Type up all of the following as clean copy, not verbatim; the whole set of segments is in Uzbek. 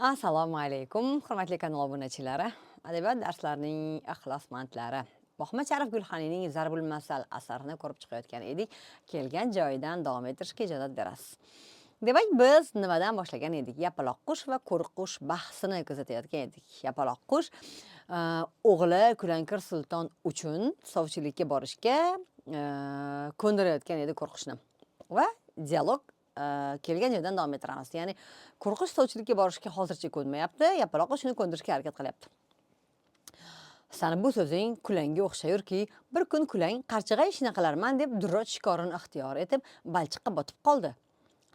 Assalomu alaykum, hurmatli kanal obunachilari, adabiyot darslarining ixlosmandlari. Muhammad Sharif Gulxaniyning Zarbul Masal asarini ko'rib chiqayotgan edik. Kelgan joyidan davom ettirishga ijozat berasiz. Demak, biz nimadan boshlagan edik? Yapaloq qush va qo'riq qush bahsini kuzatayotgan edik. Yapaloq qush o'g'li Kulankir sulton uchun sovchilikka borishga ko'ndirayotgan edi qo'rqishni. Va dialog kelgan joydan davom ettiramiz. Ya'ni qo'rqish sovchilikka borishga hozircha ko'nmayapti, yapaloq shuni ko'ndirishga harakat qilyapti. Sani bu so'zing kulanga o'xshayurki, bir kun kulang qarchig'ay ishini qilarman deb durrot shikorini ixtiyor etib, balchiqqa botib qoldi.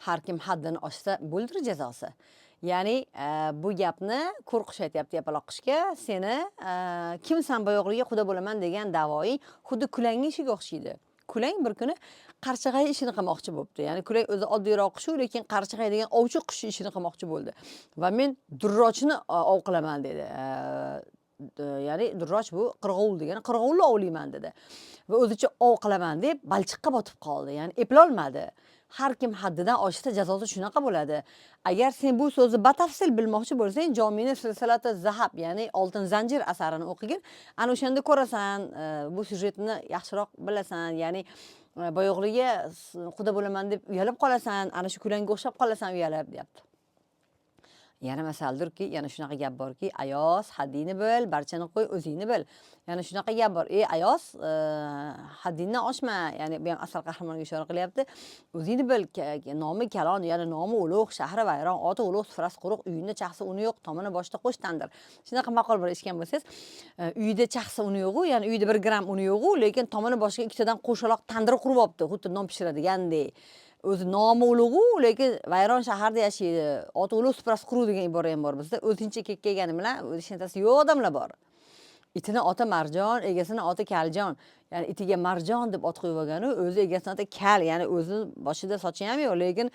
Har kim haddini oshsa bo'ldir jazosi. Ya'ni bu gapni qo'rqish aytyapti yapaloq qushga, seni kimsan boyo'g'liga xudo bo'laman degan da'voing xuddi kulangning ishiga o'xshaydi. Kulang bir kuni qarchig'ay ishini qilmoqchi bo'libdi. Ya'ni kulang o'zi oddiyroq qush, lekin qarchig'ay degan ovchi qush ishini qilmoqchi bo'ldi. Va men durrochni ov qilaman dedi. Ya'ni durroch bu qirg'ovul degani, qirg'ovulni ovlayman dedi. Va o'zicha ov qilaman deb balchiqqa botib qoldi. Ya'ni eplolmadi. Har kim haddidan oshsa jazosi shunaqa bo'ladi. Agar sen bu so'zni batafsil bilmoqchi bo'lsang, Jomini silsilati zahab, ya'ni oltin zanjir asarini o'qigin. Ana o'shanda ko'rasan, bu syujetni yaxshiroq bilasan. Ya'ni boyo'g'liga xudo bo'laman deb uyalib qolasan, ana shu kulanga o'xshab qolasan uyalib, deyapti. Yana masaldirki, yana shunaqa gap borki, ayoz, haddingni bil, barchani qo'y, o'zingni bil. Yana shunaqa gap bor. Ayoz, haddingdan oshma. Ya'ni bu ham asal qahramonga ishora qilyapti. O'zingni bil, nomi kalon, ya'ni nomi ulug', shahri vayron, oti ulug', sufrasi quruq, uyingda chaqsa uni yo'q, tomini boshda qo'sh tandir. Shunaqa maqol bor, eshitgan bo'lsangiz, uyida chaqsa uni yo'q, ya'ni uyida 1 gram uni yo'q, lekin tomini boshiga ikkitadan qo'shaloq tandir qurib olibdi, xuddi non pishiradigandek. O'zi nomi ulug'u, lekin vayron shaharda yashaydi. Oti ulug', suprasi quruq degan ibora ham bor bizda. O'zincha kekkagani bilan o'zi ishonchasi yo'q odamlar bor. Itini oti Marjon, egasini oti Kaljon. Ya'ni itiga Marjon deb ot qo'yib olganu, o'zi egasini oti Kal, ya'ni o'zi boshida sochi ham yo'q, lekin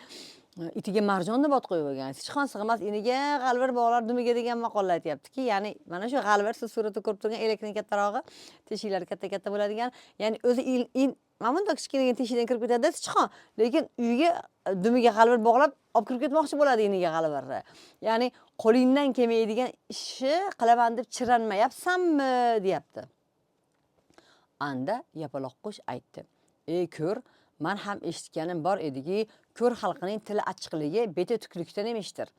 itiga Marjon deb ot qo'yib olgan. Sichqon sig'mas iniga g'alvir bog'lar dumiga degan maqollar aytyaptiki, ya'ni mana shu g'alvir siz suratda ko'rib turgan elektrning kattarog'i, teshiklari katta-katta bo'ladigan, ya'ni o'zi mana bunday kichkina teshikdan kirib ketadi sichqon, lekin uyga dumiga g'alvir bog'lab olib kirib ketmoqchi bo'ladi iniga g'alvirni. Ya'ni qo'lingdan kelmaydigan ishni qilaman deb chiranmayapsanmi, deyapti. Anda yapaloq qush aytdi: "Ey ko'r, men ham eshitganim bor ediki, ko'r xalqining tili achchiqligi beti tuklikdan emishdir."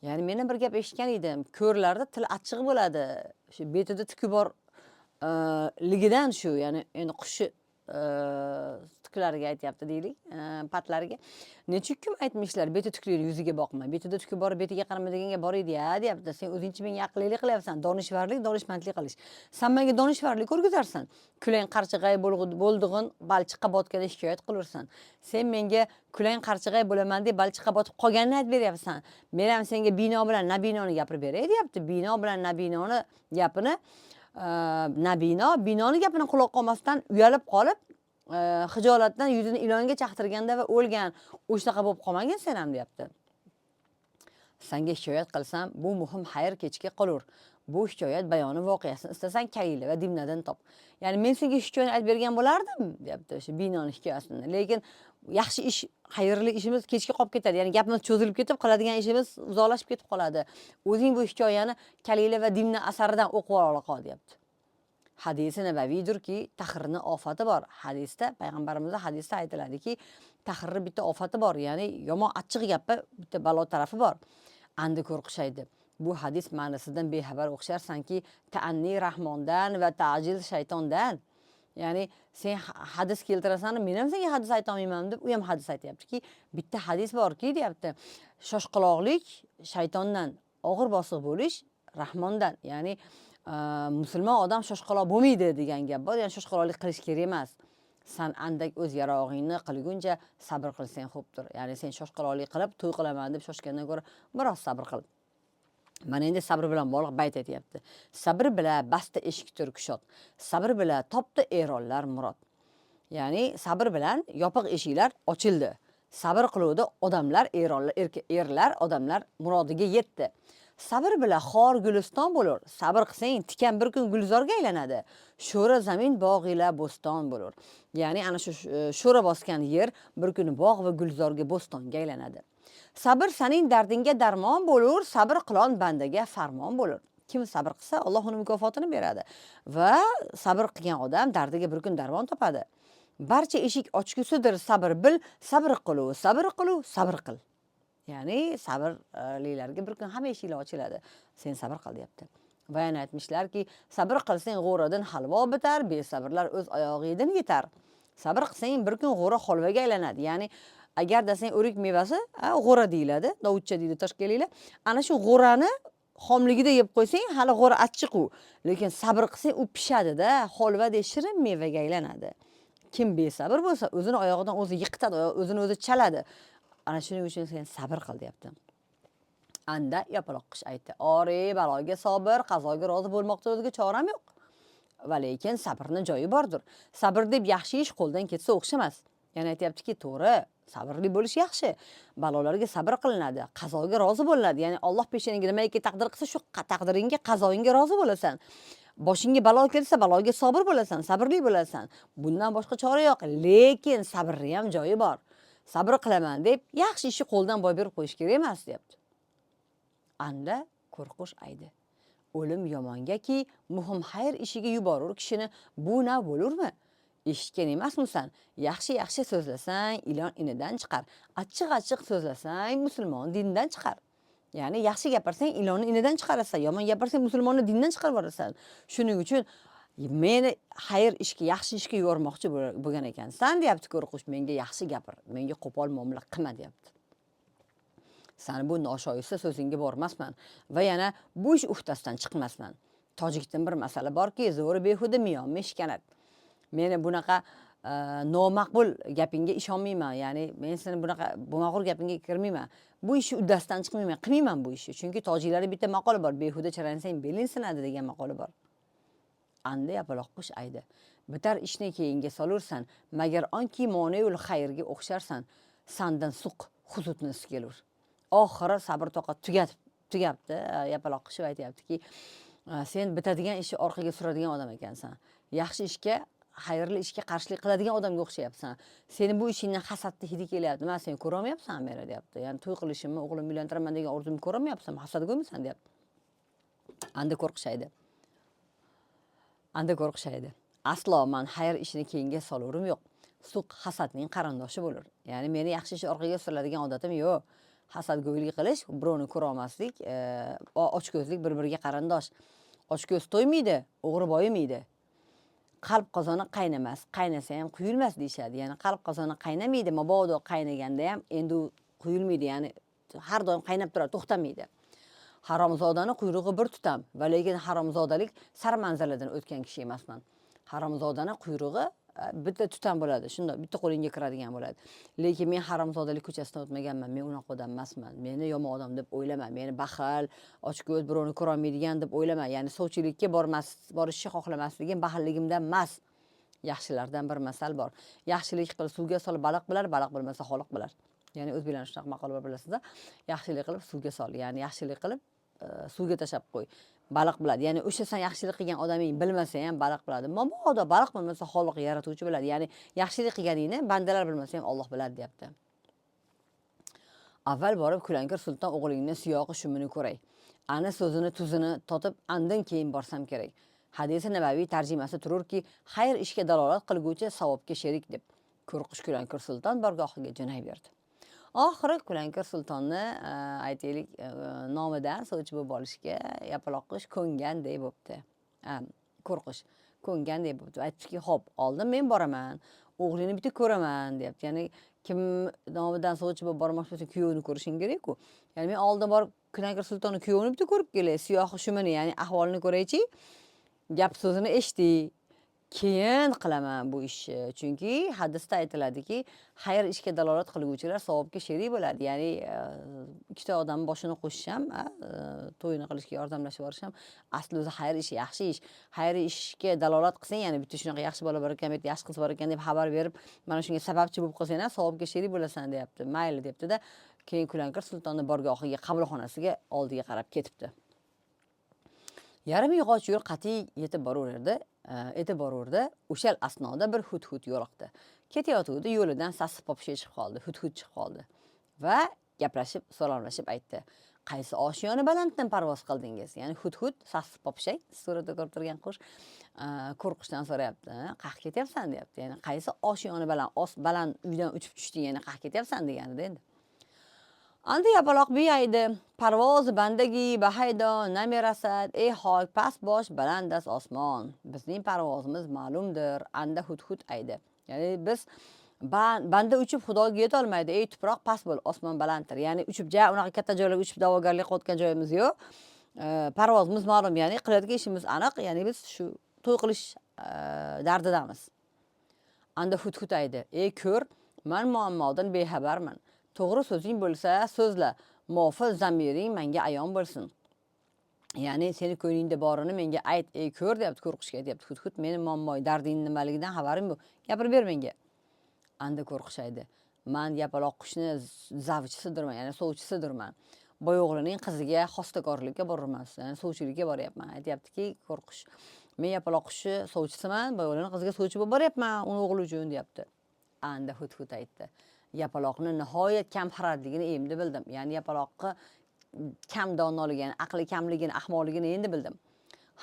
Ya'ni men bir gap eshitgan edim. Ko'rlarda til achchiq bo'ladi. Shu betida tuki bor ligidan shu, ya'ni endi qushni tuklariga aytyapti deylik, patlariga. Necha kim aytmishlar, beti tuklining yuziga boqma. Betida tuki bor, betiga qarama deganga bor edi-ya, deyapti. Sen o'zingchi menga aqllilik qilyapsan. Donishvarlik, donishmandlik qilish. Sen menga donishvarlik o'rgatarsan. Kulang qarchig'ay bo'ldig'in balchiqqa botganda shikoyat qilursan. Sen menga kulang qarchig'ay bo'laman deb balchiqqa botib qolganini aytib beryapsan. Men ham senga bino bilan nabinoni gapirib beray, deyapti. Bino bilan nabinoni gapini binoni gapini quloq olmasdan uyalib qolib, hijolatdan yuzini ilonga chaqtirganda va o'lgan. O'shnaqa bo'lib qolmagin sen ham, deyapti. Senga shikoyat qilsam, bu muhim xayr kechga qolur. Bu hikoyat bayoni voqeasini istasan Kalila va Dimnadan top. Ya'ni men senga hikoyani aytib bergan bo'lardim, deyapti, o'sha binoni hikoyasini. Lekin yaxshi ish, xayrli ishimiz kechga qolib ketadi. Ya'ni gapimiz cho'zilib ketib, qiladigan ishimiz uzoqlashib ketib qoladi. O'zing bu hikoyani Kalila va Dimna asaridan o'qib ola qol, deyapti. Hadisi nabaviydirki, tahrirni ofati bor. Hadisda, payg'ambarimizning hadisida aytiladiki, tahrirni bitta ofati bor, ya'ni yomon achchiq gapga bitta balo tarafi bor. Andi qo'rqishaydi. Bu hadis ma'nosidan bexabar o'xsharsanki, ta'anni rahmondan va ta'jil shaytondan. Ya'ni sen hadis keltirasan, men ham senga hadis aytolmayman deb, u ham hadis aytayaptiki, bitta hadis borki, deyapti, shoshqaloqlik shaytondan, og'ir bosiq bo'lish rahmondan. Ya'ni musulmon odam shoshqaloq bo'lmaydi degan gap bor. Ya'ni shoshqaloqlik qilish kerak emas. Sen andak o'z yarog'ingni qilguncha sabr qilsang xo'pdir. Ya'ni sen shoshqaloqlik qilib to'y qilaman deb shoshgandan ko'ra biroz sabr qil. Mana endi sabr bilan bog'liq bayt aytyapti. Sabr bilan basta eshikdir kushot. Sabr bilan topdi erollar murod. Ya'ni sabr bilan yopiq eshiklar ochildi. Sabr qiluvdi odamlar, erlar odamlar murodiga yetdi. sabr bilan xor guliston bo'lur. Sabr qilsang tikan bir kun gulzorga aylanadi. Sho'ra zamin bog' ila bo'ston bo'lur. Ya'ni ana shu sho'ra bosgan yer bir kun bog' va gulzorga bo'stonga aylanadi. Sabr sening dardingga darmon bo'lur, sabr qilon bandaga farmon bo'lur. Kim sabr qilsa, Alloh uni mukofotini beradi va sabr qilgan odam dardiga bir kun darmon topadi. Barcha eshik ochgusidir sabr bil, sabr qil. Ya'ni sabrlilarga bir kun hamma eshiklar ochiladi. Sen sabr qil deyapti. Va yana aytmishlarki, sabr qilsang g'o'radan halvo bitar, besabrlar o'z oyog'idan yetar. Sabr qilsang bir kun g'o'ra holvaga aylanadi. Ya'ni agar desang o'rik mevasi g'o'ra deyiladi, dovutcha deydi toshkentliklar. Ana shu g'o'rani xomligida yeb qo'ysang, hali g'o'ra achchiq u. Lekin sabr qilsang u pishadi-da, holvadek shirin mevaga aylanadi. Kim besabr bo'lsa, o'zini oyog'idan o'zi yiqitadi, o'zini o'zi chaladi. Ana shuning uchun sen sabr qil deyapti. Anda yapaloq qush aytdi: "Ore, baloga sabr, qazoga rozi bo'lmoqda o'zga choram yo'q. Va lekin sabrning joyi bordir. Sabr deb yaxshi ish qo'ldan ketsa o'xshamas." Yana aytayaptiki, to'g'ri, sabrli bo'lish yaxshi. Balolarga sabr qilinadi, qazoga rozi bo'ladi. Ya'ni Alloh peshiningga nimaiki taqdir qilsa, shu taqdiringga, qazoingga rozi bo'lasan. Boshingga balo kelsa, baloga sabr bo'lasan, sabrli bo'lasan. Bundan boshqa chora yo'q. Lekin sabrning ham joyi bor. Sabr qilaman deb yaxshi ishni qo'ldan boy berib qo'yish kerak emas, deyapti. Anda qo'rqush aydi: "O'lim yomongaki, muhim xayr ishiga yuborur kishini, bu na bo'lurmi? Eshitgan emasmisan? Yaxshi so'zlasang, ilon inidan chiqar. Achchiq so'zlasang, musulmon dindan chiqar." Ya'ni yaxshi gapirsang, ilonni inidan chiqarasan, yomon gapirsang, musulmonni dindan chiqarib yuborasan. Shuning uchun meni xayr ishga, yaxshi ishga yubormoqchi bo'lgan ekansan, deyapti qo'rqush. Menga yaxshi gapir, menga qo'pol muomala qilma, deyapti. Sani bu noshoyista so'zingga bormasman va yana bu ish uhdasidan chiqmasman. Tojikdan bir masala borki, zo'ri behuda miyon meshkanat. Meni bunaqa nomaqbul gapingga ishonmayman. Ya'ni men seni bunaqa bo'mag'ur gapingga kirmayman. Bu ishni uddasidan chiqmayman, qilmayman bu ishni. Chunki tojiklarda bitta maqoli bor: behuda chiransang beling sinadi degan maqoli bor. Anda yapaloq qush aydi: "Bitar ishni keyinga solursan, magar onki moneul xayrga o'xsharsan, sandan suq huzutni kelur." Oxiri sabr toqat tugabdi. Yapaloq qush aytayaptiki, sen bitadigan ishni orqaga suradigan odam ekansan. Yaxshi ishga, xayrli ishga qarshilik qiladigan odamga o'xshayapsan. Seni bu ishingdan hasadni hidi kelyapti. Men seni ko'rolmayapsan meni, deyapti. Ya'ni to'y qilishimni, o'g'limni uylantiraman degan orzumni ko'rolmayapsan. Hasadgo'ymisan, deyapti. Anda qo'rqishaydi. Aslo men xayr ishini keyinga solurim yo'q. Suq hasadning qarindoshi bo'lur. Ya'ni meni yaxshi ish orqaga suradigan odatim yo'q. Hasadgo'ylik qilish, birovni ko'ra olmaslik, ochko'zlik bir-biriga qarindosh. Ochko'z to'ymaydi, o'g'ri boyimaydi. Qalb qozoni qaynamas, qaynasa ham quyilmas deyshadi. Ya'ni qalb qozoni qaynamaydi, mabodo qaynaganda ham endi quyilmaydi. Ya'ni har doim qaynab turadi, to'xtamaydi. Haromzodani quyrug'i bir tutam, va lekin haromzodalik sar manzilidan o'tgan kishi emasman. Haromzodani quyrug'i bitta tutam bo'ladi, shunda bitta qo'lingga kiradigan bo'ladi. Lekin men haromzodalik ko'chasidan o'tmaganman, men unaqa odam emasman. Meni yomon odam deb o'ylama, meni baxil, ochko'z, birovni ko'ra olmaydigan deb o'ylama. Ya'ni sovchilikka borishni xohlamasligim baxilligimdan emas. Yaxshilardan bir masal bor. Yaxshilik qilib suvga solib baliq bilar, baliq bilmasa xoliq bilar. Ya'ni o'zbeklarning shunaqa maqoli bor, bilasizlar. Yaxshilik qilib suvga sol, ya'ni yaxshilik qilib suvga tashab qo'y. Baliq biladi. Ya'ni o'sha sen yaxshilik qilgan odaming bilmasa ham baliq biladi. Mabodo baliq bilmasa xoliq yaratuvchi biladi. Ya'ni yaxshilik qilganingni bandalar bilmasa ham Alloh biladi, deyapti. Avval borib Kulankir sulton o'g'lingni siyog'i shumini ko'ray. Ana so'zini tuzini totib, andan keyin borsam kerak. Hadisi nabaviy tarjimasi tururki, xayr ishga dalolat qilguvchi savobga sherik deb. Qo'rqish Kulankir sulton bargohiga jo'nayverdi. Oxiri Kulankir sultonni aytaylik nomidan sovchi bo'lib olishga yapaloq qush ko'nganday bo'pti. Qo'rqish ko'nganday bo'pti. Aytdiki, "Xo'p, oldin men boraman, o'g'lini bitta ko'raman", deyapti. Ya'ni kim nomidan sovchi bo'lib bormoqchi bo'lsa, kuyovini ko'rishing kerak-ku. Ya'ni men oldin borib Kulankir sultonni kuyovini bitta ko'rib kelay, siyohi shumini, ya'ni ahvolini ko'raychi, gap so'zini eshitdik. keyin qilaman bu ishni. Chunki hadisda aytiladiki, xayr ishga dalolat qilguvchilar savobga sherik bo'ladi. Ya'ni ikkita odam boshini qo'shish ham, to'yini qilishga yordamlashib yuborish ham asli o'zi xayr ish, yaxshi ish. Xayr ishga dalolat qilsang, ya'ni bitta shunaqa yaxshi bola bor ekan, bitta yaxshi qiz bor ekan deb xabar berib, mana shunga sababchi bo'lib qolsang ham savobga sherik bo'lasan deyapti. Mayli debdi-da, keyin Kulankir sultonni borgohiga, qabulxonasiga oldiga qarab ketibdi. Yarim yog'och yo'l qat'iy yetib boraverdi. O'sha asnoda bir hut yo'liqdi. Ketayotganda yo'lidan sassiq popsha chiqib qoldi, hut chiqib qoldi va gaplashib, salomlashib aytdi. Qaysi oshiyoni balanddan parvoz qildingiz? Ya'ni hut sassiq popsha, suratda ko'rib turgan qush qo'rqishdan so'rayapti. Qayerga ketyapsan deyapti. Ya'ni qaysi oshiyoni baland uydan uchib tushding, ya'ni qayerga ketyapsan deganida endi. Anda yapaloq biyaydi, parvozi bandagi bahaydo namerasad, ey xok, past bosh, balandas osmon. Bizning parvozimiz ma'lumdir, anda hut aydi. Ya'ni biz banda uchib xudoga yetolmaydi, ey tuproq past bo'l, osmon balanddir. Ya'ni uchib unaqa katta joylarga uchib da'vogarlik qilayotgan joyimiz yo'q. Parvozimiz ma'lum, ya'ni qilayotgan ishimiz aniq, ya'ni biz shu to'y qilish dardidamiz. Anda hut aydi, ey ko'r, men muammodan bexabarman. To'g'ri so'zing bo'lsa so'zla, muvofiq zamiring menga ayon bo'lsin. Ya'ni seni ko'nglingda borini menga ayt, ey ko'r deyapti, qo'rqishga aytyapti. Hut meni muammoy, darding nimaligidan xabarim yo'q. Gapirib ber menga. Anda qo'rqishaydi. Men yapaloq qushni zavchisidirman, ya'ni sovchisidirman. Boyo'g'lining qiziga xostakorlikka borurman, ya'ni sovchilikka boryapman. Aytyaptiki, qo'rqish. Men yapaloq qushi sovchisiman, boyo'g'lining qiziga sovchi bo'lib boryapman, uni o'g'li uchun deyapti. Anda hut aytdi. Yapaloqni nihoyat kam xaradligini endi bildim. Ya'ni yapaloqqa kam donoligini, aqli kamligini, ahmoqligini endi bildim.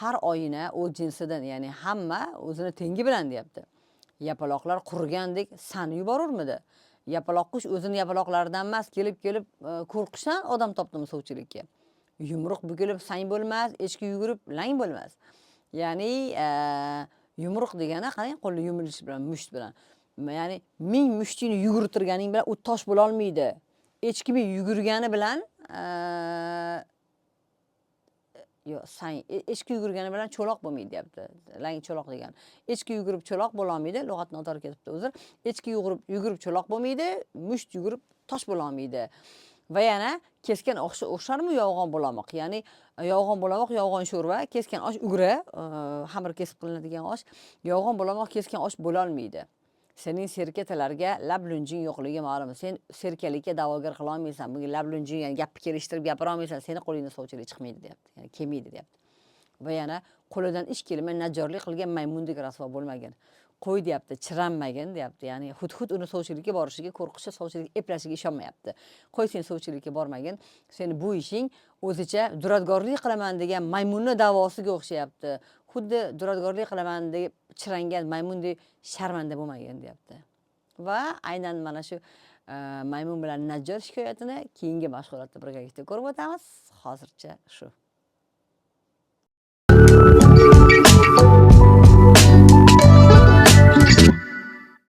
Har oyina o'z jinsidan, ya'ni hamma o'zini tengi bilan deyapti. Yapaloqlar qurgandek sanib yuborurmidi? Yapaloq qush o'zini yapaloqlaridan emas, kelib qo'rqishdan odam topdimi sovchilikka. Yumruq bukilib sang bo'lmas, echki yugurib lang bo'lmas. Ya'ni yumruq degani qarang, qo'lni yumilish bilan, musht bilan. Ya'ni ming mushtingni yugurtirganing bilan u tosh bo'la olmaydi. Echki yugurgani bilan echki yugurgani bilan cho'loq bo'lmaydi deyapti. Lang cho'loq degan. Echki yugurib cho'loq bo'la olmaydi, lug'at noto'g'ri ketibdi uzr. Echki yugurib cho'loq bo'lmaydi, musht yugurib tosh bo'la olmaydi. Va yana keskin o'xsharmi yolg'on bo'lamoq? Ya'ni yolg'on bo'lamoq, yolg'on sho'rva, keskin osh ugra, xamir kesib qilinadigan osh, yolg'on bo'lamoq keskin osh bo'la olmaydi. Sening serkatalarga lab lunjing yo'qligi ma'lum. Sen serkalikka da'vogar qila olmaysan. Bunga lab lunjing, ya'ni gapni kelishtirib gapira olmaysan. Seni qo'lingdan sovchilik chiqmaydi deyapti. Ya'ni kelmaydi deyapti. Va yana qo'lidan ish kelmay najjorlik qilgan maymundek rasvo bo'lmagan. Qo'y deyapti, chiranmagin deyapti. Ya'ni hut uni sovchilikka borishiga, qo'rqishi, sovchilik eplashiga ishonmayapti. Qo'y sen sovchilikka bormagin. Seni bu ishing o'zicha duradgorlik qilaman degan maymunning da'vosiga o'xshayapti. Xuddi duradgorlik qilaman deb chirangan maymundek sharmanda bo'lmagan deyapti. Va aynan mana shu maymun bilan najjor shikoyatini keyingi mashg'ulotda birgalikda ko'rib o'tamiz. Hozircha shu.